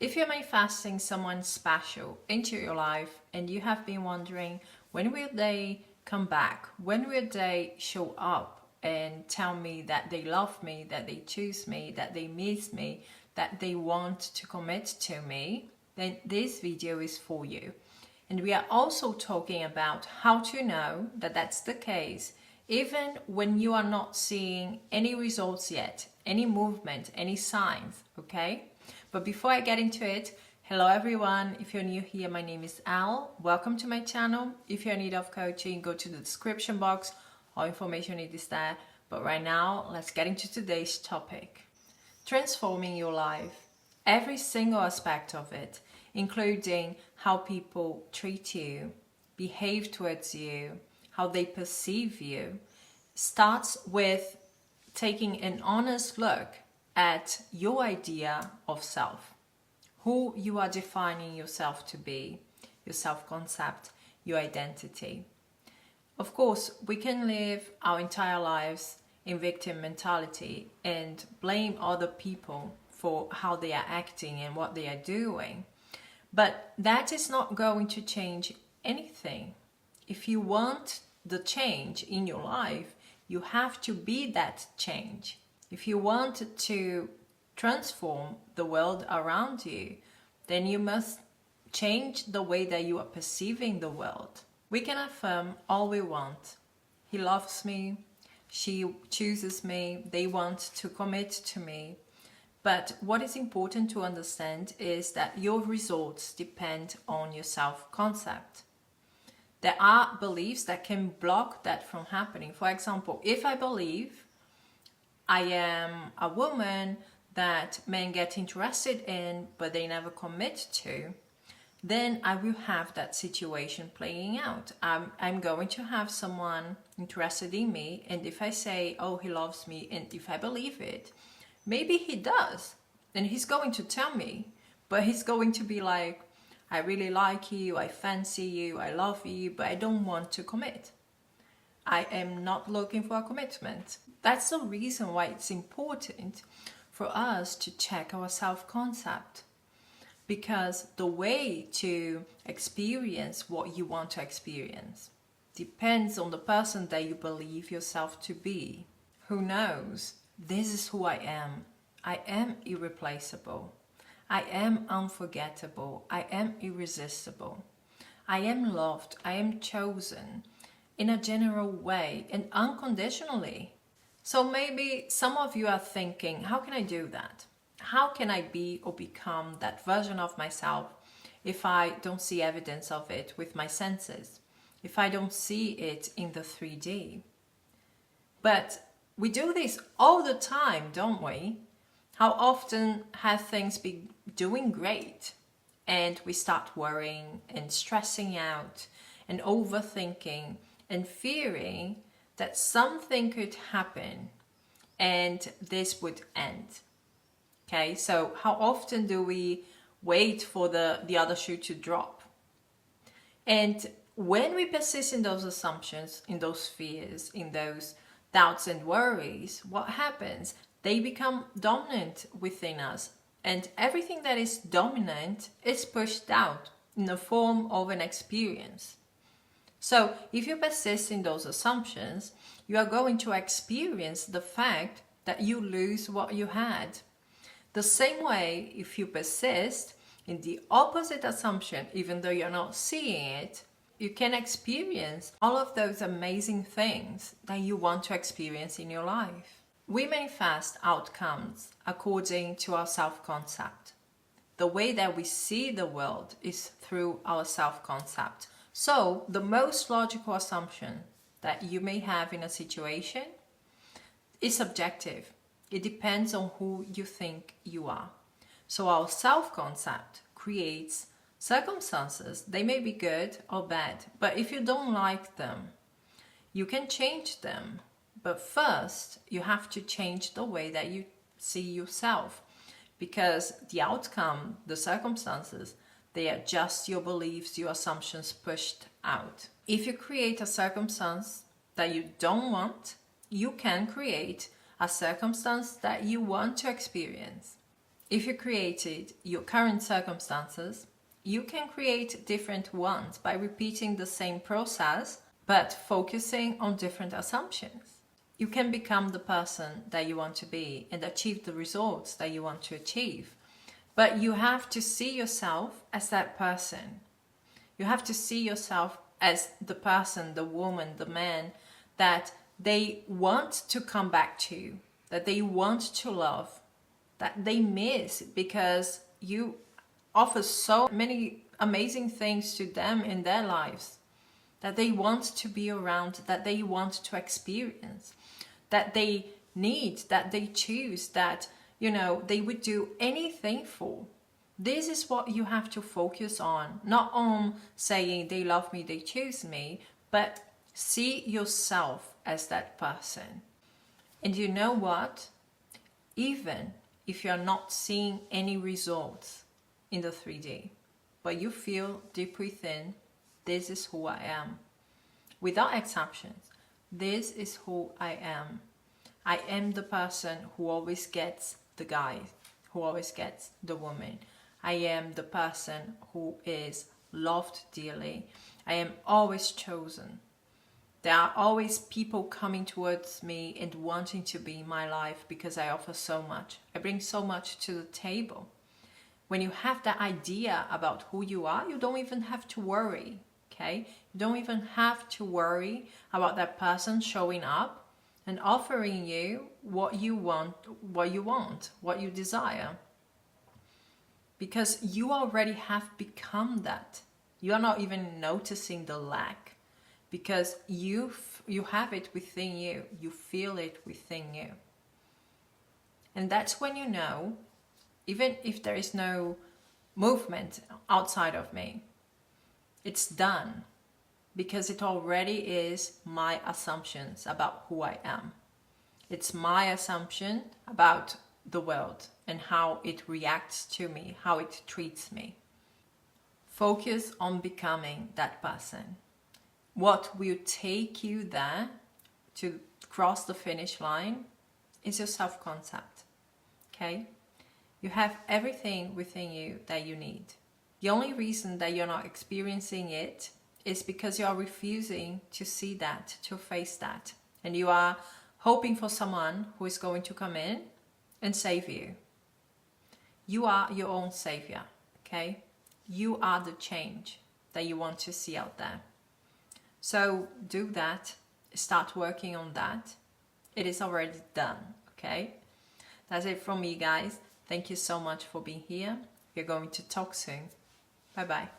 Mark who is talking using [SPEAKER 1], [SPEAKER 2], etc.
[SPEAKER 1] If you're manifesting someone special into your life and you have been wondering when will they come back, when will they show up and tell me that they love me, that they choose me, that they miss me, that they want to commit to me, then this video is for you. And we are also talking about how to know that that's the case, even when you are not seeing any results yet, any movement, any signs, okay? But before I get into it, hello everyone. If you're new here, my name is Al. Welcome to my channel. If you're in need of coaching, go to the description box. All information is there. But right now, let's get into today's topic. Transforming your life. Every single aspect of it, including how people treat you, behave towards you, how they perceive you, starts with taking an honest look at your idea of self, who you are defining yourself to be, your self-concept, your identity. Of course, we can live our entire lives in victim mentality and blame other people for how they are acting and what they are doing. But that is not going to change anything. If you want the change in your life, you have to be that change. If you want to transform the world around you, then you must change the way that you are perceiving the world. We can affirm all we want. He loves me, she chooses me, they want to commit to me. But what is important to understand is that your results depend on your self-concept. There are beliefs that can block that from happening. For example, if I believe I am a woman that men get interested in but they never commit to, then I will have that situation playing out. I'm going to have someone interested in me, and if I say, oh, he loves me, and if I believe it, maybe he does, and he's going to tell me, but he's going to be like, I really like you, I fancy you, I love you, but I don't want to commit. I am not looking for a commitment. That's the reason why it's important for us to check our self-concept, because the way to experience what you want to experience depends on the person that you believe yourself to be. Who knows? This is who I am. I am irreplaceable. I am unforgettable. I am irresistible. I am loved. I am chosen in a general way and unconditionally. So maybe some of you are thinking, how can I do that? How can I be or become that version of myself if I don't see evidence of it with my senses? If I don't see it in the 3D? But we do this all the time, don't we? How often have things been doing great and we start worrying and stressing out and overthinking and fearing that something could happen and this would end. Okay, so how often do we wait for the other shoe to drop? And when we persist in those assumptions, in those fears, in those doubts and worries, what happens? They become dominant within us, and everything that is dominant is pushed out in the form of an experience. So if you persist in those assumptions, you are going to experience the fact that you lose what you had. The same way, if you persist in the opposite assumption, even though you're not seeing it, you can experience all of those amazing things that you want to experience in your life. We manifest outcomes according to our self-concept. The way that we see the world is through our self-concept. So the most logical assumption that you may have in a situation is subjective. It depends on who you think you are. So our self-concept creates circumstances. They may be good or bad, but if you don't like them, you can change them. But first, you have to change the way that you see yourself, because the outcome, the circumstances, they are just your beliefs, your assumptions pushed out. If you create a circumstance that you don't want, you can create a circumstance that you want to experience. if you created your current circumstances, you can create different ones by repeating the same process, but focusing on different assumptions. You can become the person that you want to be and achieve the results that you want to achieve. But you have to see yourself as that person. You have to see yourself as the person, the woman, the man that they want to come back to, that they want to love, that they miss because you offer so many amazing things to them in their lives, that they want to be around, that they want to experience, that they need, that they choose, that, you know, they would do anything for. This is what you have to focus on, not on saying they love me, they choose me, but see yourself as that person. And you know what? Even if you're not seeing any results in the 3D, but you feel deep within, this is who I am. Without exceptions, this is who I am. I am the person who always gets the guy, who always gets the woman. I am the person who is loved dearly. I am always chosen. There are always people coming towards me and wanting to be in my life because I offer so much. I bring so much to the table. When you have that idea about who you are, you don't even have to worry, okay? You don't even have to worry about that person showing up and offering you what you want, what you desire. Because you already have become that. You are not even noticing the lack, because you have it within you. You feel it within you. And that's when you know, even if there is no movement outside of me, it's done, because it already is my assumptions about who I am. It's my assumption about the world and how it reacts to me, how it treats me. Focus on becoming that person. What will take you there to cross the finish line is your self-concept, okay? You have everything within you that you need. The only reason that you're not experiencing it is because you are refusing to see that, to face that. And you are hoping for someone who is going to come in and save you. You are your own savior, okay? You are the change that you want to see out there. So do that, start working on that. It is already done, okay? That's it from me, guys. Thank you so much for being here. We're going to talk soon. Bye-bye.